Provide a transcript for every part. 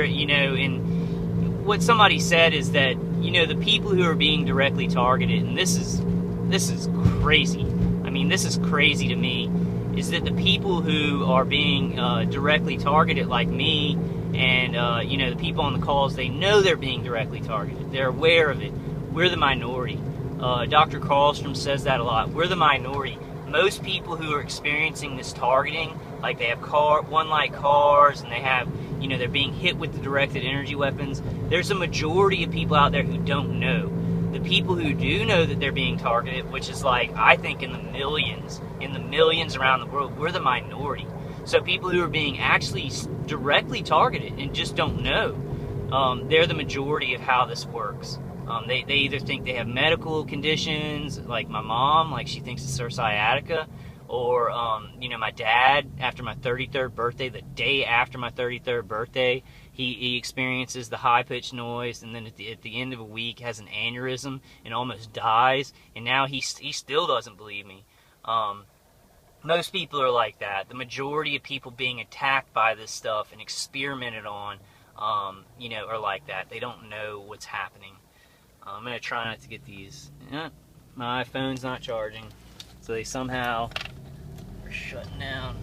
You know, and what somebody said is that, you know, the people who are being directly targeted, and this is crazy. I mean, this is crazy to me, is that the people who are being directly targeted, like me, and you know, the people on the calls, they know they're being directly targeted. They're aware of it. We're the minority. Dr. Carlstrom says that a lot. We're the minority. Most people who are experiencing this targeting, like they have one-light cars, and they have, you know, they're being hit with the directed energy weapons. There's a majority of people out there who don't know. The people who do know that they're being targeted, which is like, I think in the millions around the world, we're the minority. So people who are being actually directly targeted and just don't know, they're the majority of how this works. They either think they have medical conditions, like my mom, like she thinks it's her sciatica, or, you know, my dad, after my 33rd birthday, the day after my 33rd birthday, he experiences the high-pitched noise, and then at the end of a week has an aneurysm and almost dies, and now he still doesn't believe me. Most people are like that. The majority of people being attacked by this stuff and experimented on, you know, are like that. They don't know what's happening. I'm going to try not to get these. My phone's not charging, so they somehow are shutting down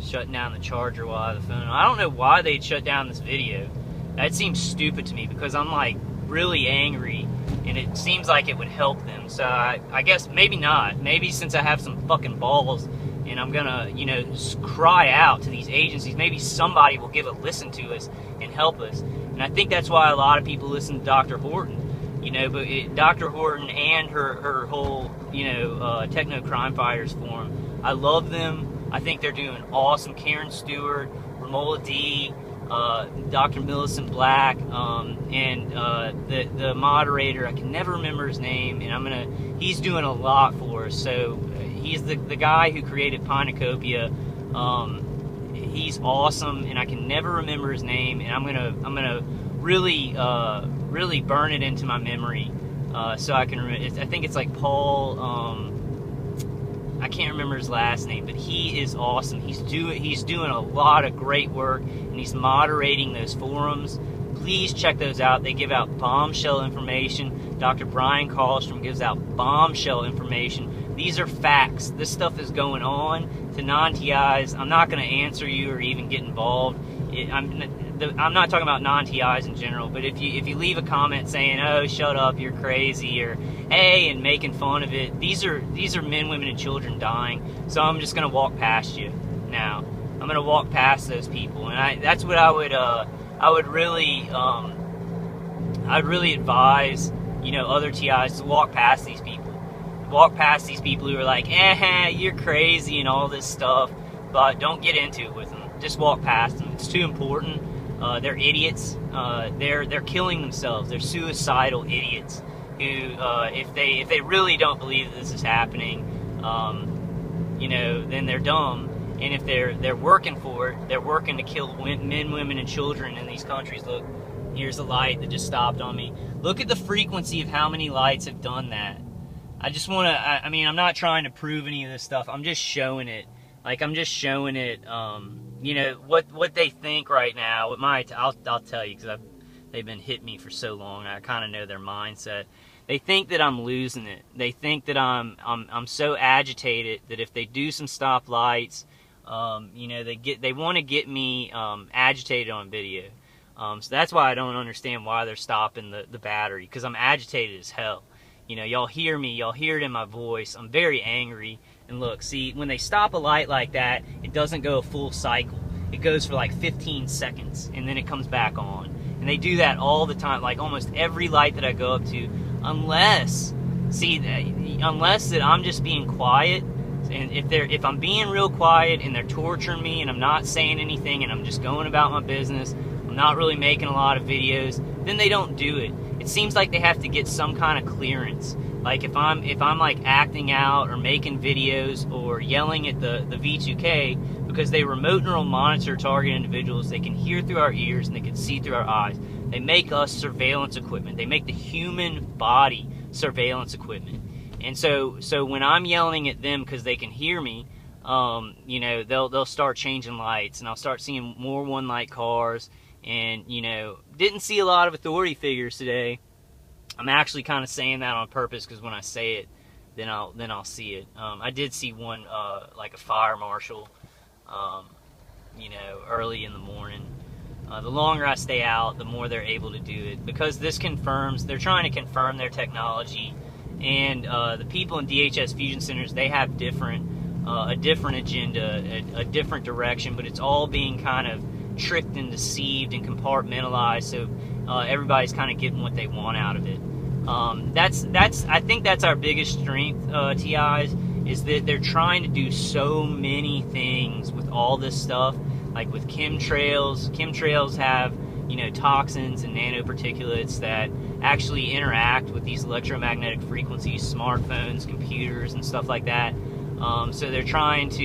the charger while I have the phone. I don't know why they'd shut down this video. That seems stupid to me, because I'm like really angry, and it seems like it would help them. So I guess maybe not. Maybe since I have some fucking balls, and I'm gonna, you know, cry out to these agencies, maybe somebody will give a listen to us and help us. And I think that's why a lot of people listen to Dr. Horton, you know. But Dr. Horton and her whole, you know, Techno Crime Fighters forum, I love them. I think they're doing awesome. Karen Stewart, Romola D, Dr. Millicent Black, and the moderator, I can never remember his name, and he's doing a lot for us. So he's the guy who created Pinacopia. He's awesome, and I can never remember his name, and I'm gonna really burn it into my memory, so I can remember. I think it's like Paul. I can't remember his last name, but he is awesome. He's doing a lot of great work, and he's moderating those forums. Please check those out. They give out bombshell information. Dr. Brian Carlstrom gives out bombshell information. These are facts. This stuff is going on. To non-TIs, I'm not going to answer you or even get involved. I'm not talking about non-TIs in general, but if you leave a comment saying, "Oh, shut up, you're crazy," or "Hey," and making fun of it, these are men, women, and children dying. So I'm just going to walk past you now. I'm going to walk past those people, and that's what I would really I'd really advise, you know, other TIs to walk past these people. Walk past these people who are like, you're crazy and all this stuff, but don't get into it with them. Just walk past them. It's too important. They're idiots. They're killing themselves. They're suicidal idiots who, if they really don't believe that this is happening, you know, then they're dumb. And if they're working for it, they're working to kill men, women, and children in these countries. Look, here's a light that just stopped on me. Look at the frequency of how many lights have done that. I just want to, I mean, I'm not trying to prove any of this stuff. I'm just showing it. Like, I'm just showing it, you know, what they think right now. I'll tell you, because they've been hitting me for so long. I kind of know their mindset. They think that I'm losing it. They think that I'm so agitated that if they do some stoplights, you know, they want to get me agitated on video. So that's why I don't understand why they're stopping the battery, because I'm agitated as hell. You know, y'all hear me, y'all hear it in my voice. I'm very angry. And look, see, when they stop a light like that, it doesn't go a full cycle. It goes for like 15 seconds, and then it comes back on. And they do that all the time, like almost every light that I go up to, unless that I'm just being quiet. And if I'm being real quiet and they're torturing me and I'm not saying anything and I'm just going about my business, I'm not really making a lot of videos, then they don't do it. It seems like they have to get some kind of clearance. Like if I'm like acting out or making videos or yelling at the V2K, because they remote neural monitor target individuals, they can hear through our ears and they can see through our eyes. They make us surveillance equipment. They make the human body surveillance equipment. And so when I'm yelling at them because they can hear me, you know, they'll start changing lights, and I'll start seeing more one light cars. And, you know, didn't see a lot of authority figures today. I'm actually kind of saying that on purpose, because when I say it, then I'll see it. I did see one, like a fire marshal, you know, early in the morning. The longer I stay out, the more they're able to do it, because this confirms, they're trying to confirm their technology. And the people in DHS fusion centers, they have a different agenda, a different direction, but it's all being kind of tricked and deceived and compartmentalized, so everybody's kind of getting what they want out of it. I think that's our biggest strength, TIs, is that they're trying to do so many things with all this stuff, like with chemtrails. Chemtrails have, you know, toxins and nanoparticulates that actually interact with these electromagnetic frequencies, smartphones, computers, and stuff like that. So they're trying to,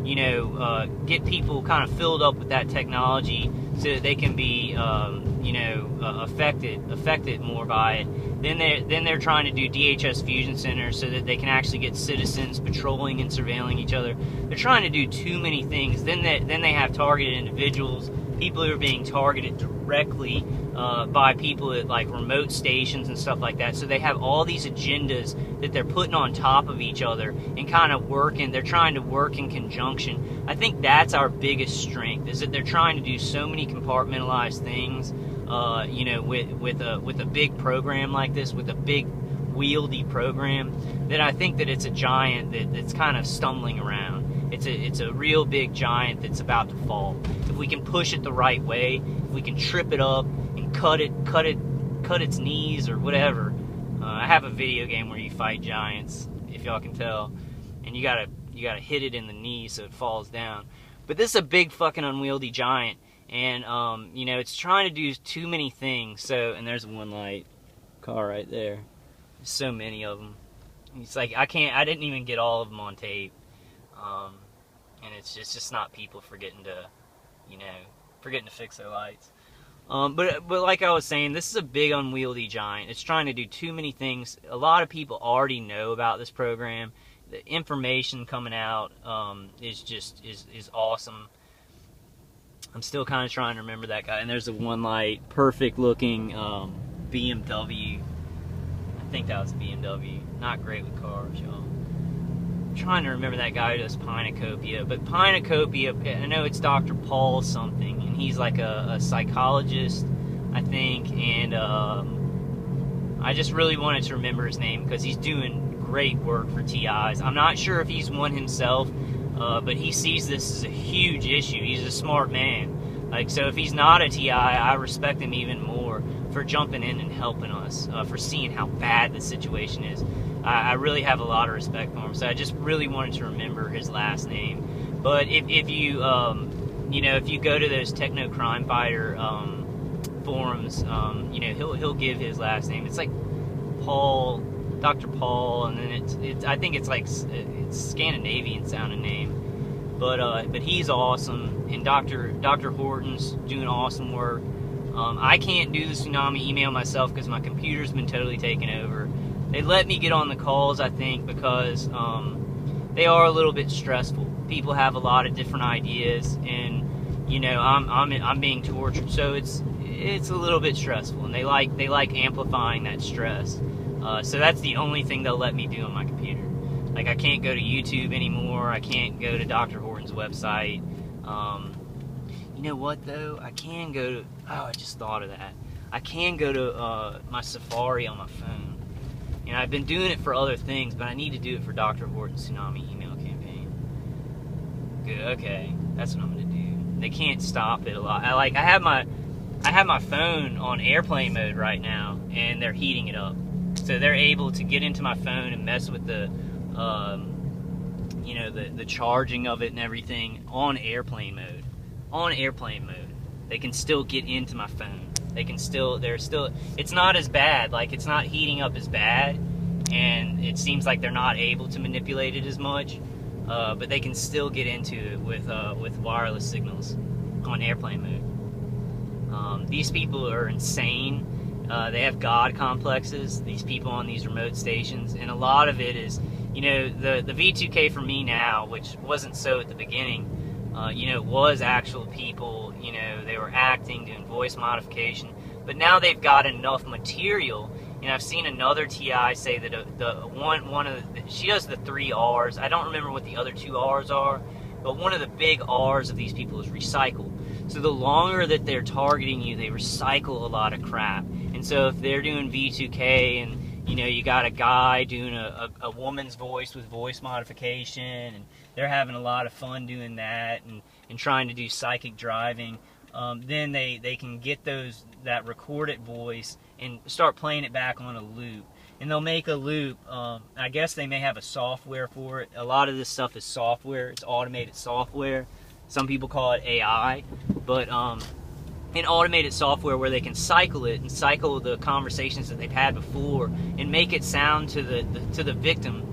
you know, get people kind of filled up with that technology so that they can be, you know, affected more by it. Then they're trying to do DHS fusion centers so that they can actually get citizens patrolling and surveilling each other. They're trying to do too many things. Then they have targeted individuals, people who are being targeted directly by people at like remote stations and stuff like that. So they have all these agendas that they're putting on top of each other and kind of working. They're trying to work in conjunction. I think that's our biggest strength, is that they're trying to do so many compartmentalized things. You know, with a big program like this, with a big wieldy program, that I think that it's a giant that's kind of stumbling around. It's a real big giant that's about to fall. If we can push it the right way, if we can trip it up and cut its knees or whatever. I have a video game where you fight giants, if y'all can tell, and you gotta hit it in the knee so it falls down. But this is a big fucking unwieldy giant, and you know, it's trying to do too many things. So, and there's one light car right there. There's so many of them. It's like I didn't even get all of them on tape. And it's just not people forgetting to fix their lights. But like I was saying, this is a big unwieldy giant. It's trying to do too many things. A lot of people already know about this program. The information coming out is awesome. I'm still kind of trying to remember that guy. And there's a one light, perfect looking BMW. I think that was a BMW. Not great with cars, y'all. Trying to remember that guy who does Pinacopia, but Pinacopia, I know it's Dr. Paul something, and he's like a psychologist, I think, and I just really wanted to remember his name because he's doing great work for TIs. I'm not sure if he's one himself, but he sees this as a huge issue. He's a smart man. Like, so if he's not a TI, I respect him even more for jumping in and helping us, for seeing how bad the situation is. I really have a lot of respect for him, so I just really wanted to remember his last name. But if you, you know, if you go to those Techno Crime Fighter forums, you know, he'll give his last name. It's like Paul, Dr. Paul, and then it's I think it's like it's Scandinavian sounding name. But he's awesome, and Dr. Horton's doing awesome work. I can't do the tsunami email myself because my computer's been totally taken over. They let me get on the calls, I think, because they are a little bit stressful. People have a lot of different ideas, and you know, I'm being tortured, so it's a little bit stressful, and they like amplifying that stress. So that's the only thing they'll let me do on my computer. Like, I can't go to YouTube anymore. I can't go to Dr. Horton's website. You know what though? I can go to. Oh, I just thought of that. I can go to my Safari on my phone. And I've been doing it for other things, but I need to do it for Dr. Horton's Tsunami email campaign. Good, okay, that's what I'm gonna do. They can't stop it a lot. I have my phone on airplane mode right now, and they're heating it up. So they're able to get into my phone and mess with the, you know, the charging of it and everything on airplane mode. On airplane mode, they can still get into my phone. It's not as bad, like it's not heating up as bad, and it seems like they're not able to manipulate it as much, but they can still get into it with wireless signals on airplane mode. These people are insane. They have God complexes, these people on these remote stations, and a lot of it is, you know, the V2K for me now, which wasn't so at the beginning, you know, was actual people, you know, they were acting, doing voice modification, but now they've got enough material. And I've seen another TI say that she does the 3 R's. I don't remember what the other 2 R's are, but one of the big R's of these people is recycle. So the longer that they're targeting you, they recycle a lot of crap. And so if they're doing V2K and, you know, you got a guy doing a woman's voice with voice modification, and they're having a lot of fun doing that and trying to do psychic driving, then they can get that recorded voice and start playing it back on a loop. And they'll make a loop. I guess they may have a software for it. A lot of this stuff is software. It's automated software. Some people call it AI, but an automated software where they can cycle it and cycle the conversations that they've had before and make it sound to the victim.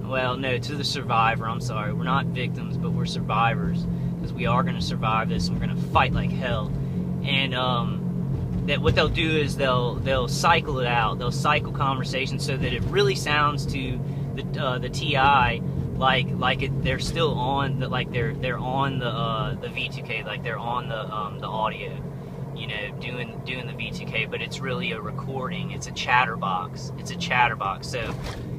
Well, no, to the survivor. I'm sorry. We're not victims, but we're survivors, because we are going to survive this, and we're going to fight like hell. And that what they'll do is they'll cycle it out. They'll cycle conversations so that it really sounds to the TI like they're still on they're on the V2K, like they're on the audio, you know, doing the V2K, but it's really a recording. It's a chatterbox. So,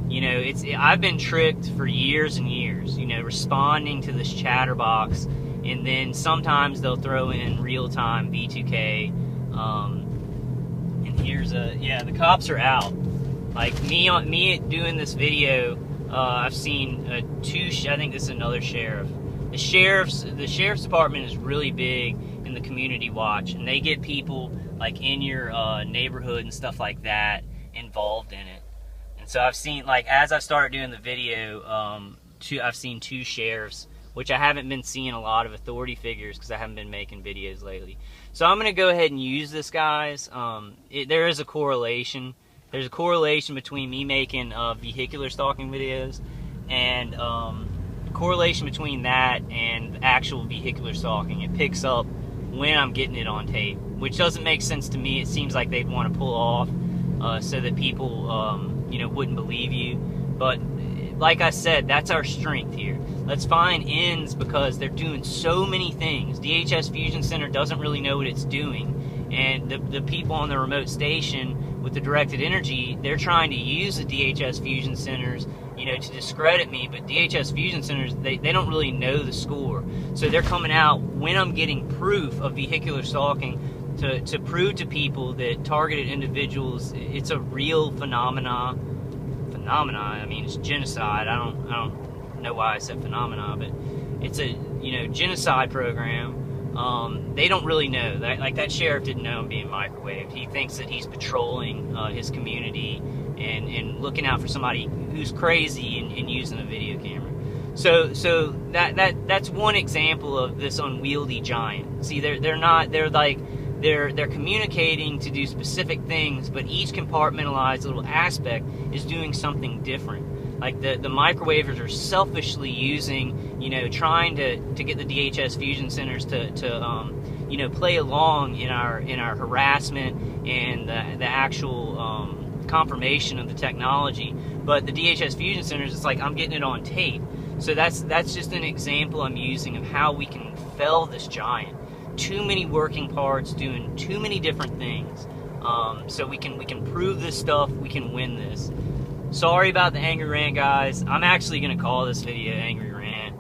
you know, I've been tricked for years and years, you know, responding to this chatterbox, and then sometimes they'll throw in real-time V2K. And here's the cops are out. Like me doing this video, I've seen 2. I think this is another sheriff. The sheriff's department is really big in the community watch, and they get people like in your neighborhood and stuff like that involved in it. And so I've seen, like, as I've started doing the video, I've seen 2 sheriffs, which I haven't been seeing a lot of authority figures because I haven't been making videos lately. So I'm going to go ahead and use this, guys. There is a correlation. There's a correlation between me making vehicular stalking videos and correlation between that and actual vehicular stalking. It picks up when I'm getting it on tape, which doesn't make sense to me. It seems like they'd want to pull off so that people you know, wouldn't believe you. But like I said, that's our strength here. Let's find ends, because they're doing so many things. DHS Fusion Center doesn't really know what it's doing, and the people on the remote station with the directed energy, they're trying to use the DHS Fusion Centers, you know, to discredit me. But DHS Fusion Centers, they don't really know the score, so they're coming out when I'm getting proof of vehicular stalking to prove to people that targeted individuals, it's a real phenomena. I mean, it's genocide. I don't know why I said phenomena, but it's a, you know, genocide program. They don't really know. That sheriff didn't know I'm being microwaved. He thinks that he's patrolling his community and looking out for somebody who's crazy and using a video camera. So that's one example of this unwieldy giant. See, they're communicating to do specific things, but each compartmentalized little aspect is doing something different. Like the microwavers are selfishly using, you know, trying to get the DHS Fusion Centers to you know, play along in our harassment and the actual confirmation of the technology. But the DHS Fusion Centers, it's like I'm getting it on tape. So that's just an example I'm using of how we can fell this giant. Too many working parts doing too many different things. So we can prove this stuff. We can win this. Sorry about the angry rant, guys. I'm actually gonna call this video angry rant.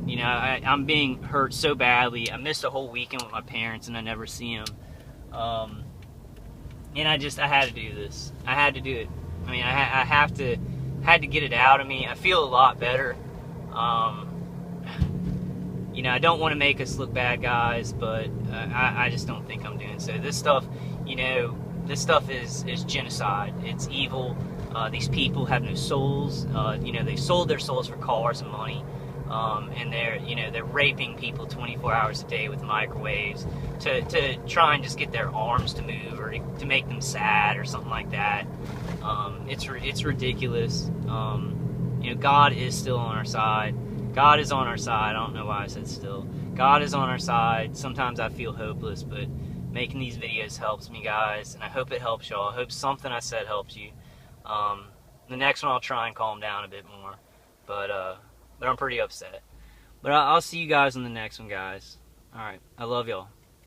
You know, I'm being hurt so badly. I missed a whole weekend with my parents, and I never see them. And I had to do this. I had to do it. I mean, I had to get it out of me. I feel a lot better. You know, I don't want to make us look bad, guys, but I just don't think I'm doing so. This stuff, you know, this stuff is genocide. It's evil. These people have no souls. You know, they sold their souls for cars and money, and they're raping people 24 hours a day with microwaves to try and just get their arms to move or to make them sad or something like that. It's ridiculous. You know, God is still on our side. God is on our side. I don't know why I said still. God is on our side. Sometimes I feel hopeless, but making these videos helps me, guys, and I hope it helps y'all. I hope something I said helps you. The next one I'll try and calm down a bit more. But I'm pretty upset. But I'll see you guys in the next one, guys. Alright, I love y'all.